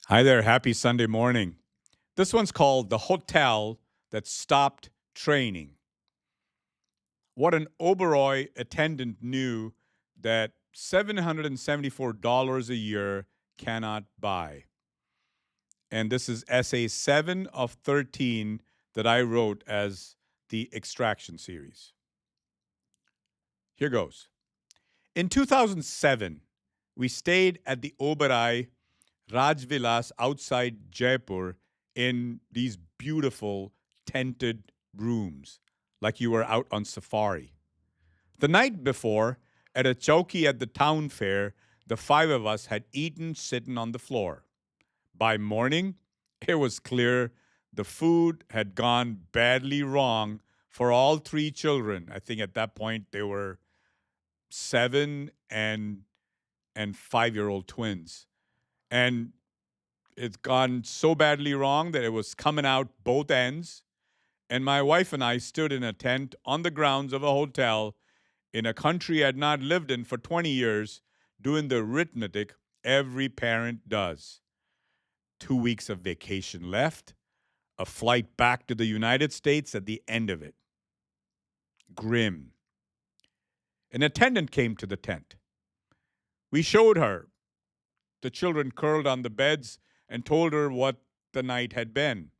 Hi there. Happy Sunday morning. This one's called The Hotel That Stopped Training. What an Oberoi attendant knew that $774 a year cannot buy. And this is essay 7 of 13 that I wrote as the Extraction series. Here goes. In 2007, we stayed at the Oberoi Rajvilas outside Jaipur in these beautiful tented rooms, like you were out on safari. The night before, at a chowki at the town fair, the five of us had eaten sitting on the floor. By morning, it was clear the food had gone badly wrong for all three children. I think at that point they were 7 and 5-year-old twins. And it's gone so badly wrong that it was coming out both ends. And my wife and I stood in a tent on the grounds of a hotel in a country I'd not lived in for 20 years, doing the arithmetic every parent does. 2 weeks of vacation left, a flight back to the United States at the end of it. Grim. An attendant came to the tent. We showed her the children curled on the beds and told her what the night had been.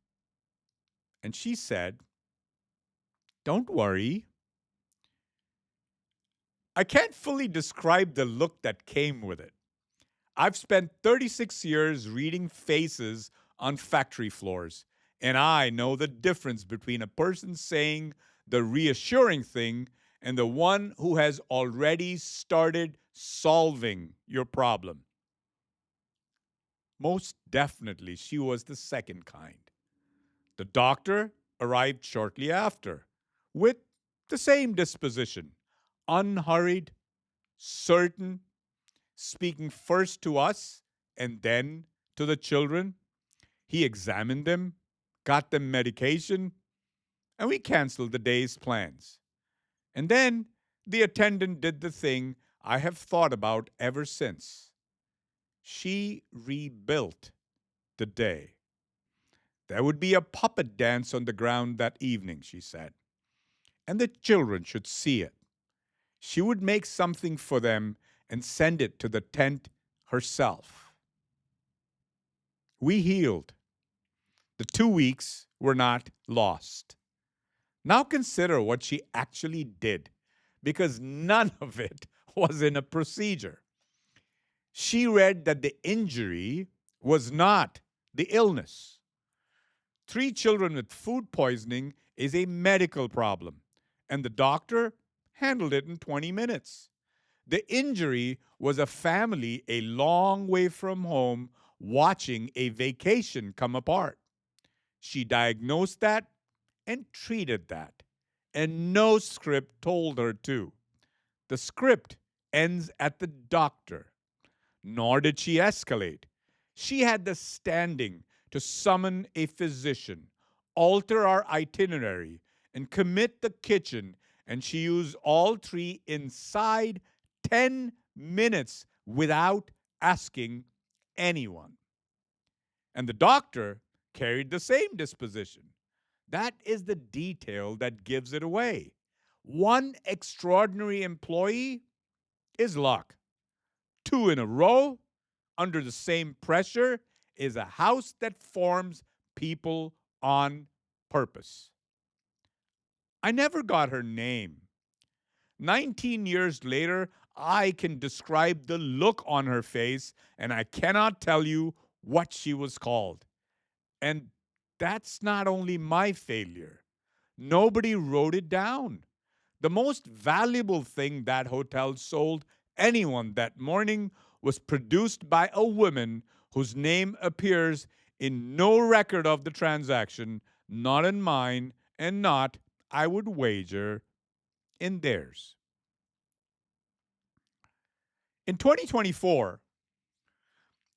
And she said, "Don't worry." I can't fully describe the look that came with it. I've spent 36 years reading faces on factory floors, and I know the difference between a person saying the reassuring thing and the one who has already started solving your problem. Most definitely, she was the second kind. The doctor arrived shortly after with the same disposition, unhurried, certain, speaking first to us and then to the children. He examined them, got them medication, and we canceled the day's plans. And then the attendant did the thing I have thought about ever since. She rebuilt the day. There would be a puppet dance on the ground that evening, she said, and the children should see it. She would make something for them and send it to the tent herself. We healed. The 2 weeks were not lost. Now consider what she actually did, because none of it was in a procedure. She read that the injury was not the illness. 3 children with food poisoning is a medical problem, and the doctor handled it in 20 minutes. The injury was a family a long way from home watching a vacation come apart. She diagnosed that and treated that, and no script told her to. The script ends at the doctor. Nor did she escalate. She had the standing to summon a physician, alter our itinerary, and commit the kitchen, and she used all three inside 10 minutes without asking anyone. And the doctor carried the same disposition. That is the detail that gives it away. One extraordinary employee is luck. Two in a row, under the same pressure, is a house that forms people on purpose. I never got her name. 19 years later, I can describe the look on her face, and I cannot tell you what she was called. And that's not only my failure. Nobody wrote it down. The most valuable thing that hotel sold anyone that morning was produced by a woman whose name appears in no record of the transaction, not in mine, and not, I would wager, in theirs. In 2024,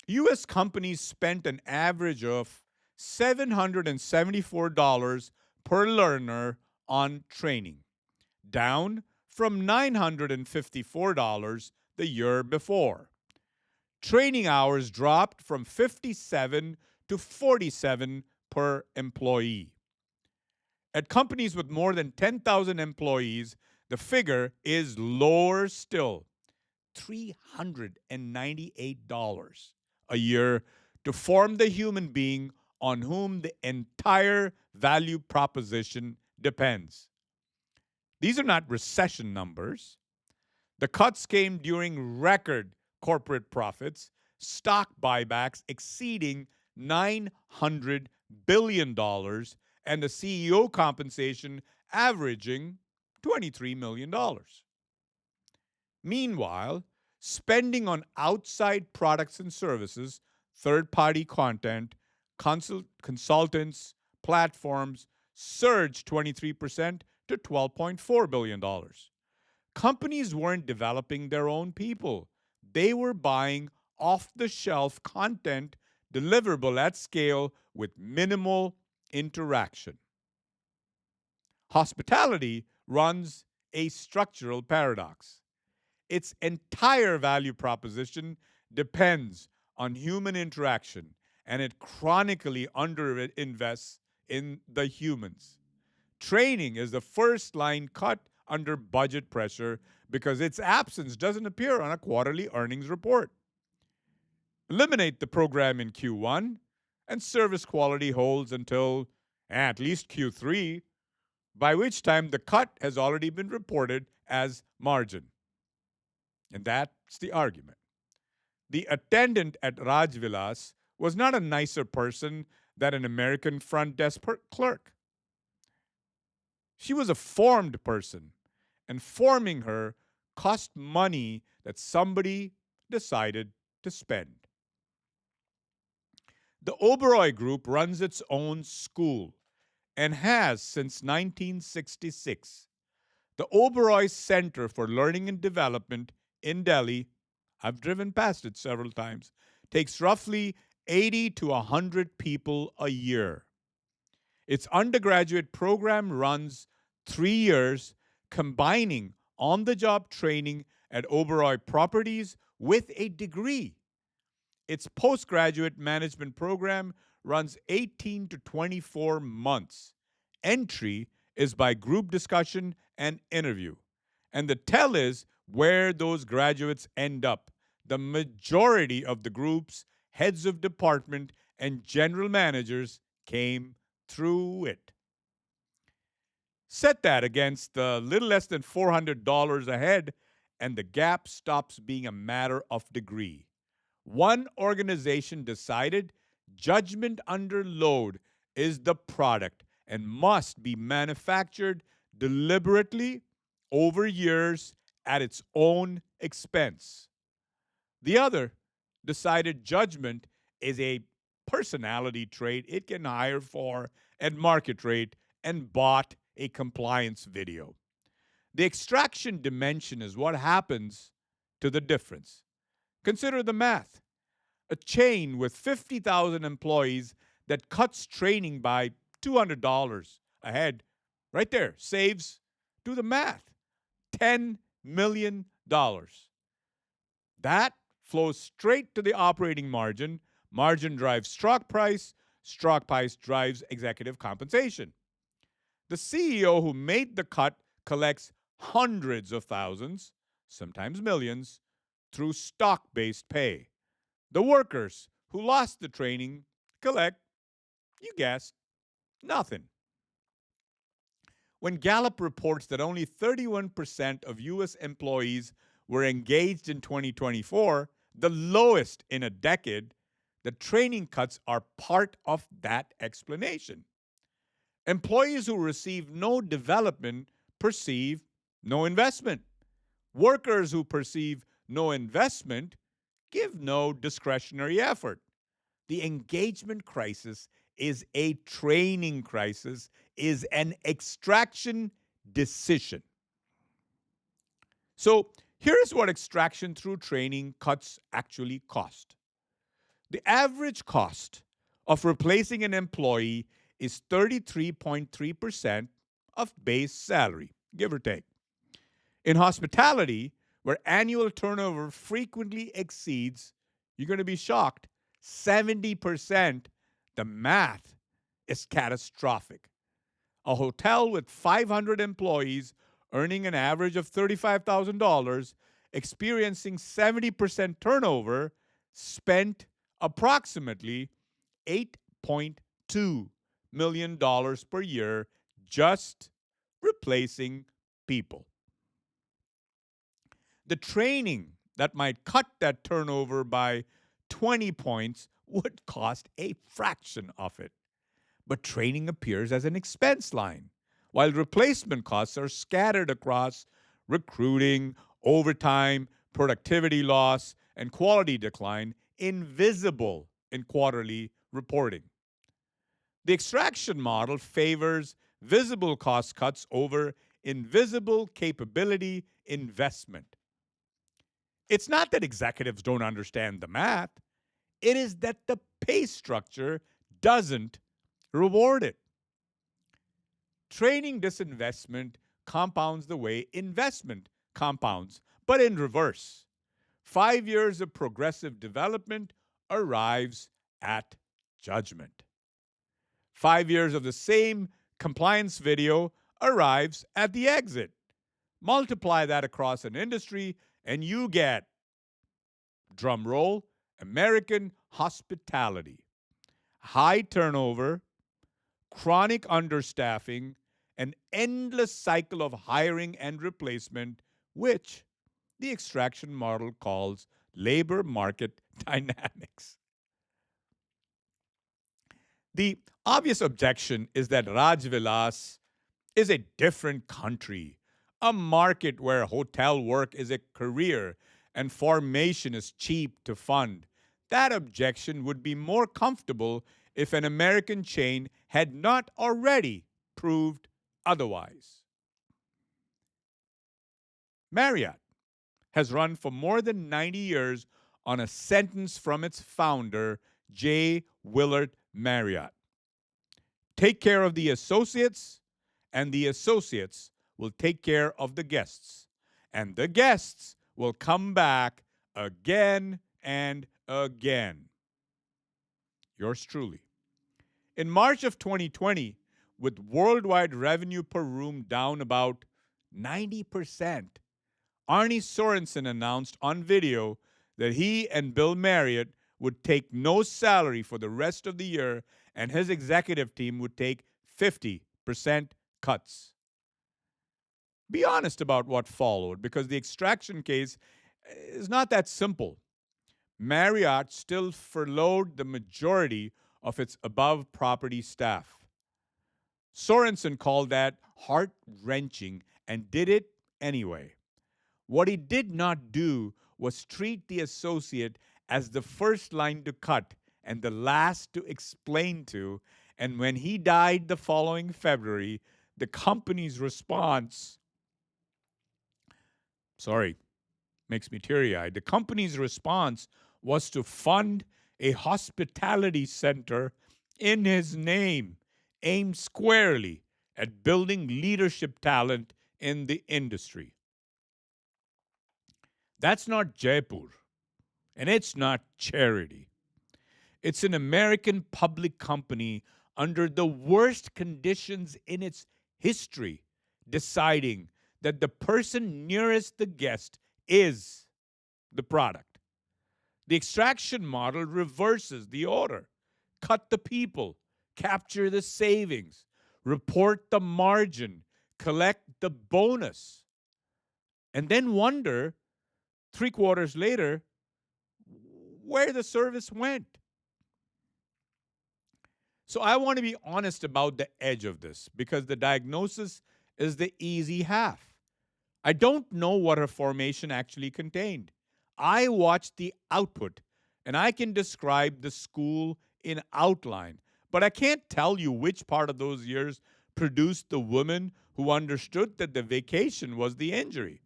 U.S. companies spent an average of $774 per learner on training, down from $954 the year before. Training hours dropped from 57 to 47 per employee. At companies with more than 10,000 employees, the figure is lower still, $398 a year to form the human being on whom the entire value proposition depends. These are not recession numbers. The cuts came during record corporate profits, stock buybacks exceeding $900 billion, and the CEO compensation averaging $23 million. Meanwhile, spending on outside products and services, third-party content, consultants, platforms surged 23% to $12.4 billion. Companies weren't developing their own people. They were buying off-the-shelf content deliverable at scale with minimal interaction. Hospitality runs a structural paradox. Its entire value proposition depends on human interaction, and it chronically underinvests in the humans. Training is the first line cut under budget pressure because its absence doesn't appear on a quarterly earnings report. Eliminate the program in Q1, and service quality holds until at least Q3, by which time the cut has already been reported as margin. And that's the argument. The attendant at Rajvilas was not a nicer person than an American front desk clerk. She was a formed person, and forming her cost money that somebody decided to spend. The Oberoi Group runs its own school and has since 1966. The Oberoi Center for Learning and Development in Delhi, I've driven past it several times, takes roughly 80 to 100 people a year. Its undergraduate program runs 3 years, combining on-the-job training at Oberoi Properties with a degree. Its postgraduate management program runs 18 to 24 months. Entry is by group discussion and interview. And the tell is where those graduates end up. The majority of the group's heads of department and general managers came through it. Set that against the little less than $400 a head, and the gap stops being a matter of degree. One organization decided judgment under load is the product and must be manufactured deliberately over years at its own expense. The other decided judgment is a personality trait it can hire for at market rate and bought a compliance video. The extraction dimension is what happens to the difference. Consider the math. A chain with 50,000 employees that cuts training by $200 a head, right there, saves, do the math, $10 million. That flows straight to the operating margin. Margin drives stock price drives executive compensation. The CEO who made the cut collects hundreds of thousands, sometimes millions, through stock-based pay. The workers who lost the training collect, you guessed, nothing. When Gallup reports that only 31% of U.S. employees were engaged in 2024, the lowest in a decade, the training cuts are part of that explanation. Employees who receive no development perceive no investment. Workers who perceive no investment give no discretionary effort. The engagement crisis is a training crisis, is an extraction decision. So here's what extraction through training cuts actually cost. The average cost of replacing an employee is 33.3% of base salary, give or take. In hospitality, where annual turnover frequently exceeds You're going to be shocked. 70%, the math is catastrophic. A hotel with 500 employees earning an average of $35,000, experiencing 70% turnover, spent approximately $8.2 million per year just replacing people. The training that might cut that turnover by 20 points would cost a fraction of it. But training appears as an expense line, while replacement costs are scattered across recruiting, overtime, productivity loss, and quality decline, invisible in quarterly reporting. The extraction model favors visible cost cuts over invisible capability investment. It's not that executives don't understand the math, it is that the pay structure doesn't reward it. Training disinvestment compounds the way investment compounds, but in reverse. 5 years of progressive development arrives at judgment. 5 years of the same compliance video arrives at the exit. Multiply that across an industry, and you get, drum roll, American hospitality. High turnover, chronic understaffing, an endless cycle of hiring and replacement, which the extraction model calls labor market dynamics. The obvious objection is that Rajvilas is a different country, a market where hotel work is a career and formation is cheap to fund. That objection would be more comfortable if an American chain had not already proved otherwise. Marriott has run for more than 90 years on a sentence from its founder, J. Willard Marriott. Take care of the associates, and the associates will take care of the guests. And the guests will come back again and again. Yours truly. In March of 2020, with worldwide revenue per room down about 90%, Arnie Sorensen announced on video that he and Bill Marriott would take no salary for the rest of the year and his executive team would take 50% cuts. Be honest about what followed, because the extraction case is not that simple. Marriott still furloughed the majority of its above property staff. Sorensen called that heart-wrenching and did it anyway. What he did not do was treat the associate as the first line to cut and the last to explain to, and when he died the following February, the company's response, makes me teary-eyed. The company's response was to fund a hospitality center in his name, aimed squarely at building leadership talent in the industry. That's not Jaipur, and it's not charity. It's an American public company under the worst conditions in its history, deciding that the person nearest the guest is the product. The extraction model reverses the order. Cut the people, capture the savings, report the margin, collect the bonus, and then wonder 3 quarters later where the service went. So I want to be honest about the edge of this, because the diagnosis is the easy half. I don't know what her formation actually contained. I watched the output, and I can describe the school in outline, but I can't tell you which part of those years produced the woman who understood that the vacation was the injury.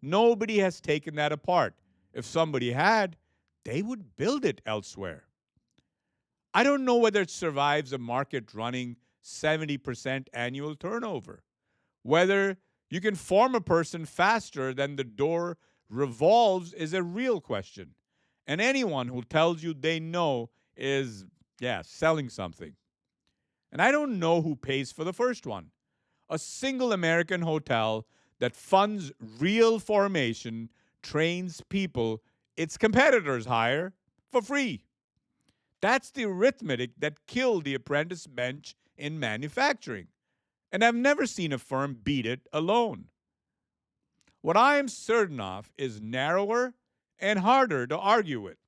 Nobody has taken that apart. If somebody had, they would build it elsewhere. I don't know whether it survives a market running 70% annual turnover, whether you can form a person faster than the door revolves is a real question. And anyone who tells you they know is, selling something. And I don't know who pays for the first one. A single American hotel that funds real formation trains people its competitors hire for free. That's the arithmetic that killed the apprentice bench in manufacturing. And I've never seen a firm beat it alone. What I am certain of is narrower and harder to argue with.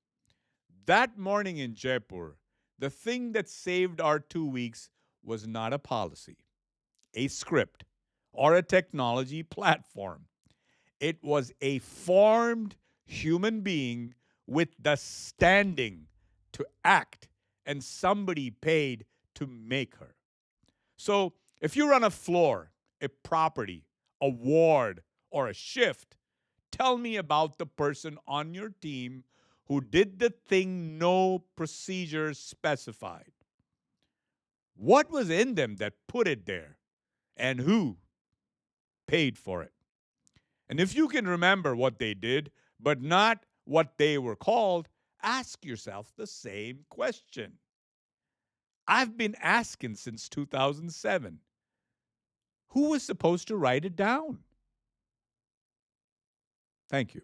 That morning in Jaipur, the thing that saved our 2 weeks was not a policy, a script, or a technology platform. It was a formed human being with the standing to act, and somebody paid to make her. So if you run a floor, a property, a ward, or a shift, tell me about the person on your team who did the thing no procedure specified. What was in them that put it there? And who paid for it? And if you can remember what they did, but not what they were called, ask yourself the same question. I've been asking since 2007. Who was supposed to write it down? Thank you.